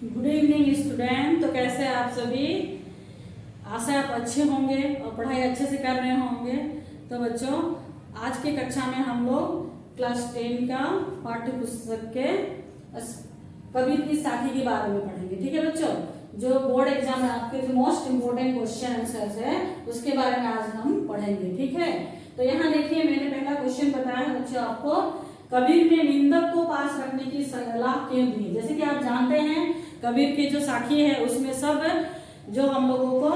Good evening student. तो कैसे आप सभी? आशा आप अच्छे होंगे और पढ़ाई अच्छे से कर रहे होंगे। तो बच्चों, आज की कक्षा में हम लोग क्लास 10 का पाठ्य पुस्तक के कबीर की साखी के बारे में पढ़ेंगे। ठीक है बच्चों, जो बोर्ड एग्जाम में आपके जो मोस्ट इम्पोर्टेंट क्वेश्चन आंसर्स है उसके बारे में आज हम पढ़ेंगे। ठीक है, तो यहाँ देखिए मैंने पहला क्वेश्चन बताया है बच्चों आपको, कबीर ने निंदक को पास रखने की सलाह क्यों दी? जैसे कि आप जानते हैं कबीर की जो साखी है उसमें सब जो हम लोगों को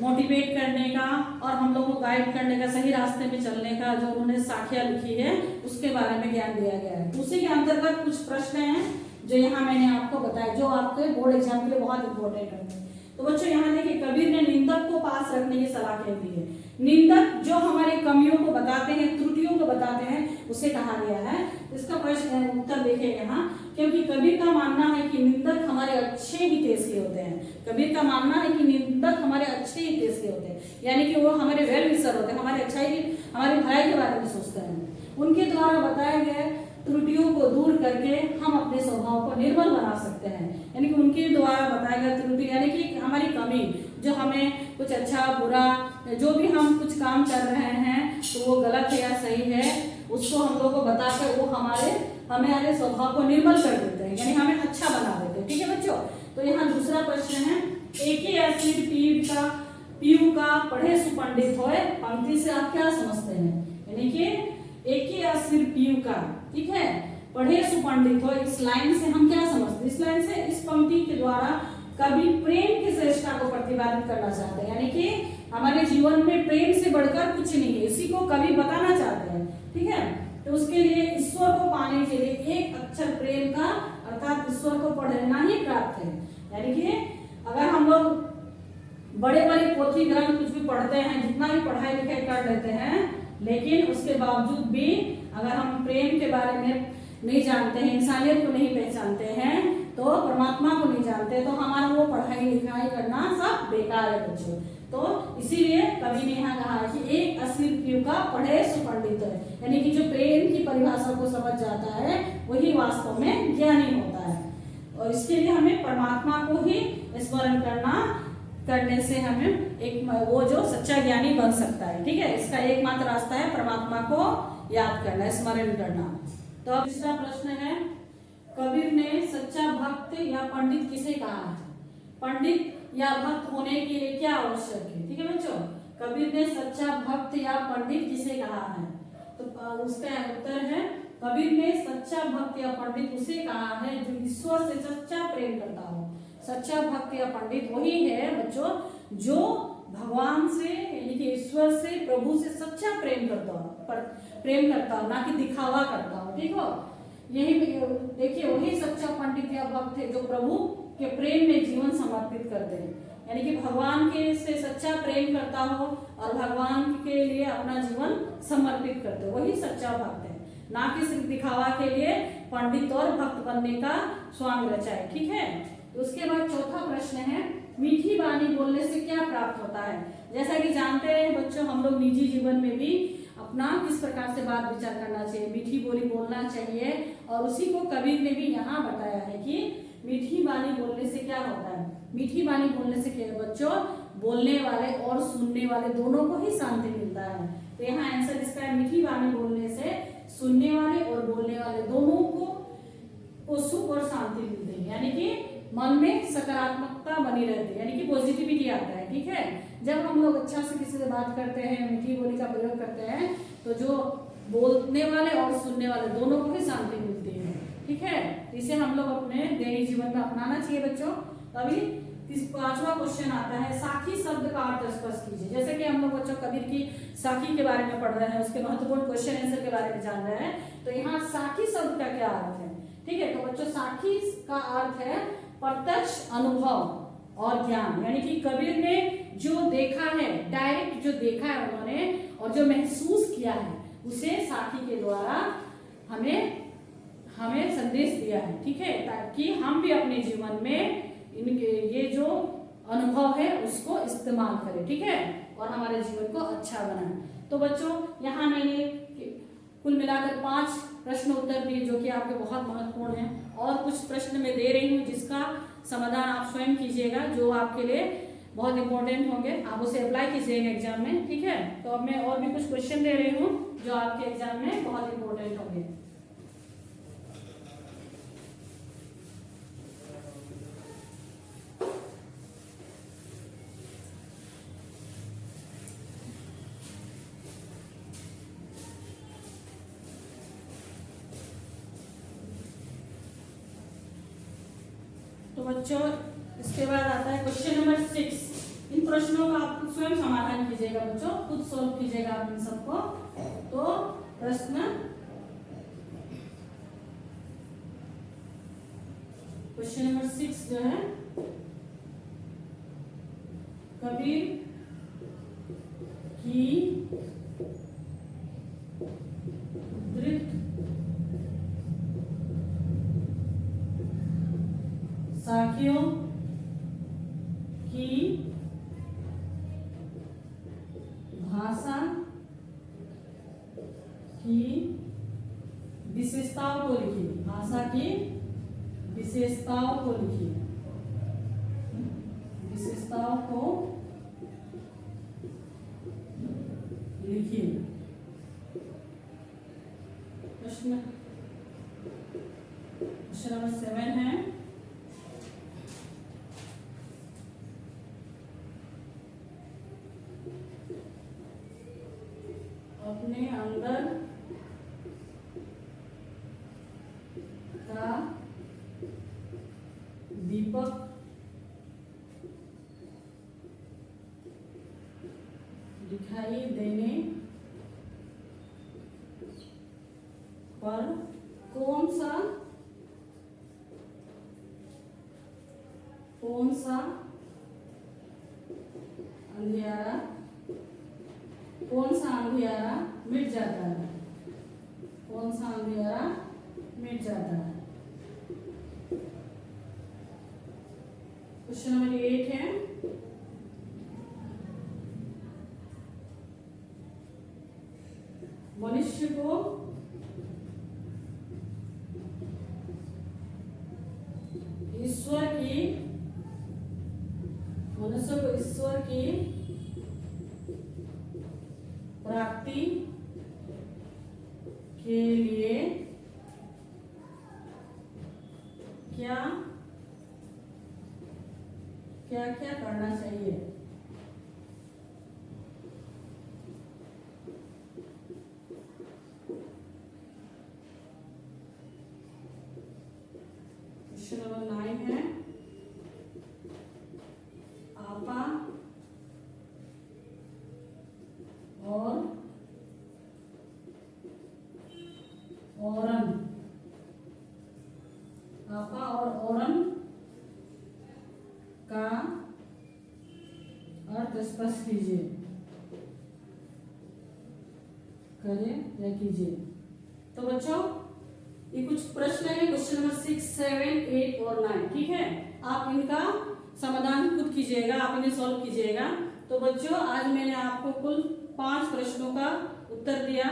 मोटिवेट करने का और हम लोगों को गाइड करने का, सही रास्ते में चलने का जो उन्होंने साखियां लिखी है उसके बारे में ज्ञान दिया गया है। उसी के अंतर्गत कुछ प्रश्न हैं जो यहाँ मैंने आपको बताया, जो आपके बोर्ड एग्जाम के लिए बहुत इंपॉर्टेंट है। तो बच्चों यहाँ देखिए, कबीर ने निंदक को पास रखने की सलाह क्यों दी है? निंदक जो हमारी कमियों को बताते हैं, त्रुटियों को बताते हैं, उसे कहा गया है। इसका प्रश्न उत्तर देखिए यहाँ, क्योंकि कबीर का मानना है कि निंदक हमारे अच्छे हित के होते हैं। कबीर का मानना है कि निंदक हमारे अच्छे हित के होते हैं, यानी कि वो हमारे वेल विशर होते हैं, हमारे अच्छाई की, हमारी भलाई के बारे में सोचते हैं। उनके द्वारा बताए गए त्रुटियों को दूर करके हम अपने स्वभाव को निर्मल बना सकते हैं। यानी कि उनके द्वारा बताया गया त्रुटि यानी कि हमारी कमी, जो हमें कुछ अच्छा बुरा जो भी हम कुछ काम कर रहे हैं तो वो गलत है या सही है, उसको हम लोग को बताकर वो हमारे स्वभाव को निर्मल कर देते हैं, यानी हमें अच्छा बना देते हैं। ठीक है बच्चों, तो यहाँ दूसरा प्रश्न है, एक ही असिर पीयू का पढ़े सुपंडित होए, पंक्ति से आप क्या समझते हैं? यानी कि एक ही असिर पीयू का, ठीक है, पढ़े सुपंडित हो, इस लाइन से हम क्या समझते हैं? इस लाइन से, इस पंक्ति के द्वारा कवि प्रेम की श्रेष्ठता को प्रतिपादित करना चाहते हैं, यानी कि हमारे जीवन में प्रेम से बढ़कर कुछ नहीं है, इसी को कवि बताना चाहते हैं। ठीक है, तो उसके लिए ईश्वर को पाने के लिए एक अक्षर प्रेम का अर्थात ईश्वर को पढ़ना ही प्राप्त है। यानी कि अगर हम लोग बड़े बड़े पोथी ग्रंथ कुछ भी पढ़ते हैं, जितना भी पढ़ाई लिखाई कर लेते हैं, लेकिन उसके बावजूद भी अगर हम प्रेम के बारे में नहीं जानते हैं, इंसानियत को नहीं पहचानते हैं, तो परमात्मा को नहीं जानते, तो हमारा वो पढ़ाई लिखाई करना सब बेकार है बच्चों। तो इसीलिए कवि ने यहाँ कहा कि एक असिर पीयू का पढ़े सुपंडित है, यानी कि जो प्रेम की परिभाषा को समझ जाता है वही वास्तव में ज्ञानी होता है। और इसके लिए हमें परमात्मा को ही स्मरण करने से हमें एक वो जो सच्चा ज्ञानी बन सकता है। ठीक है, इसका एकमात्र रास्ता है परमात्मा को याद करना, स्मरण करना। तो अब तीसरा प्रश्न है, कबीर ने सच्चा भक्त या पंडित किसे कहा है? पंडित या भक्त होने के लिए क्या आवश्यक है? ठीक है बच्चों, कबीर ने सच्चा भक्त या पंडित किसे कहा है? तो उसका उत्तर है, कबीर ने सच्चा भक्त या पंडित उसे कहा है जो ईश्वर से सच्चा प्रेम करता हो। सच्चा भक्त या पंडित वही है बच्चों जो भगवान से यानी कि ईश्वर से, प्रभु से सच्चा प्रेम करता हो, ना कि दिखावा करता हो। ठीक हो, यही देखिए वही सच्चा पंडित या भक्त है जो प्रभु के प्रेम में जीवन समर्पित करते हैं, यानी कि भगवान के से सच्चा प्रेम करता हो और भगवान के लिए अपना जीवन समर्पित करते हो, वही सच्चा भक्त है, ना कि सिर्फ दिखावा के लिए पंडित और भक्त बनने का स्वांग रचाए। ठीक है, उसके बाद चौथा प्रश्न है, मीठी वाणी बोलने से क्या प्राप्त होता है? जैसा कि जानते हैं बच्चों, हम लोग निजी जीवन में भी अपना किस प्रकार से बात विचार करना चाहिए, मीठी बोली बोलना चाहिए, और उसी को कबीर ने भी यहाँ बताया है कि मीठी वाणी बोलने से क्या होता है। मीठी वाणी बोलने से क्या है बच्चों? बोलने वाले और सुनने वाले दोनों को ही शांति मिलता है। तो यहाँ आंसर इसका है, मीठी वाणी बोलने से सुनने वाले और बोलने वाले दोनों को सुख और शांति मिलती है, यानी कि मन में सकारात्मकता बनी रहती है, यानी कि पॉजिटिविटी आता है। ठीक है, जब हम लोग अच्छा से किसी से बात करते हैं, मीठी बोली का प्रयोग करते हैं, तो जो बोलने वाले और सुनने वाले दोनों को ही शांति मिलती है। ठीक है, इसे हम लोग अपने दैनिक जीवन में अपनाना चाहिए बच्चों। अभी पांचवा क्वेश्चन आता है, साखी शब्द का अर्थ स्पष्ट कीजिए। जैसे कि हम लोग बच्चों कबीर की साखी के बारे में पढ़ रहे हैं, उसके महत्वपूर्ण क्वेश्चन आंसर के बारे में जान रहे हैं, तो यहाँ साखी शब्द का क्या अर्थ है? ठीक है, तो बच्चों साखी का अर्थ है प्रत्यक्ष अनुभव और ज्ञान, यानी कि कबीर ने जो देखा है, डायरेक्ट जो देखा है उन्होंने और जो महसूस किया है, उसे साखी के द्वारा हमें संदेश दिया है। ठीक है, ताकि हम भी अपने जीवन में इनके ये जो अनुभव है उसको इस्तेमाल करें। ठीक है, और हमारे जीवन को अच्छा बनाएं। तो बच्चों यहाँ मैंने कुल मिलाकर 5 प्रश्न उत्तर दिए जो कि आपके बहुत महत्वपूर्ण हैं, और कुछ प्रश्न मैं दे रही हूँ जिसका समाधान आप स्वयं कीजिएगा, जो आपके लिए बहुत इंपॉर्टेंट होंगे। आप उसे अप्लाई कीजिएगा एग्जाम में, ठीक है। तो अब मैं और भी कुछ क्वेश्चन दे रही हूँ जो आपके एग्जाम में बहुत इंपॉर्टेंट होंगे। तो बच्चों इसके बाद आता है क्वेश्चन नंबर 6। इन प्रश्नों का आप स्वयं समाधान कीजिएगा बच्चों, खुद सॉल्व कीजिएगा आप इन सबको। तो प्रश्न क्वेश्चन नंबर 6 जो है, कबीर की उद्धृत साखियों की भाषा की विशेषताओं को लिखिए। भाषा की विशेषताओं को लिखिए। विशेषताओं को लिखिए। प्रश्न नंबर 7 है, अपने अंदर का दीपक दिखाई देने पर कौन सा अंधियारा मिट जाता है। कौन सा अंधियारा मिट जाता है। क्वेश्चन नंबर 8 है, मनुष्य को ईश्वर की प्राप्ति के लिए क्या क्या क्या करना चाहिए। क्वेश्चन नंबर 9 है, आपा और औरन, आपा और औरन का अर्थ स्पष्ट करें या कीजिए। तो बच्चों ये कुछ प्रश्न है, क्वेश्चन नंबर 6, 7, 8 और 9, ठीक है। आप इनका समाधान खुद कीजिएगा, आप इन्हें सॉल्व कीजिएगा। तो बच्चों आज मैंने आपको कुल 5 प्रश्नों का उत्तर दिया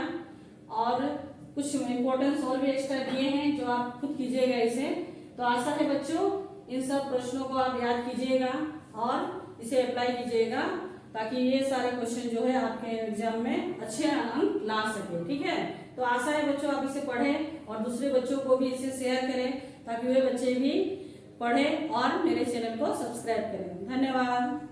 और कुछ इम्पोर्टेंस और भी एक्स्ट्रा दिए हैं जो आप खुद कीजिएगा इसे। तो आशा है बच्चों इन सब प्रश्नों को आप याद कीजिएगा और इसे अप्लाई कीजिएगा, ताकि ये सारे क्वेश्चन जो है आपके एग्जाम में अच्छे अंक ला सके, ठीक है। तो आशा है बच्चों आप इसे पढ़ें और दूसरे बच्चों को भी इसे शेयर करें, ताकि वे बच्चे भी पढ़ें और मेरे चैनल को सब्सक्राइब करें। धन्यवाद।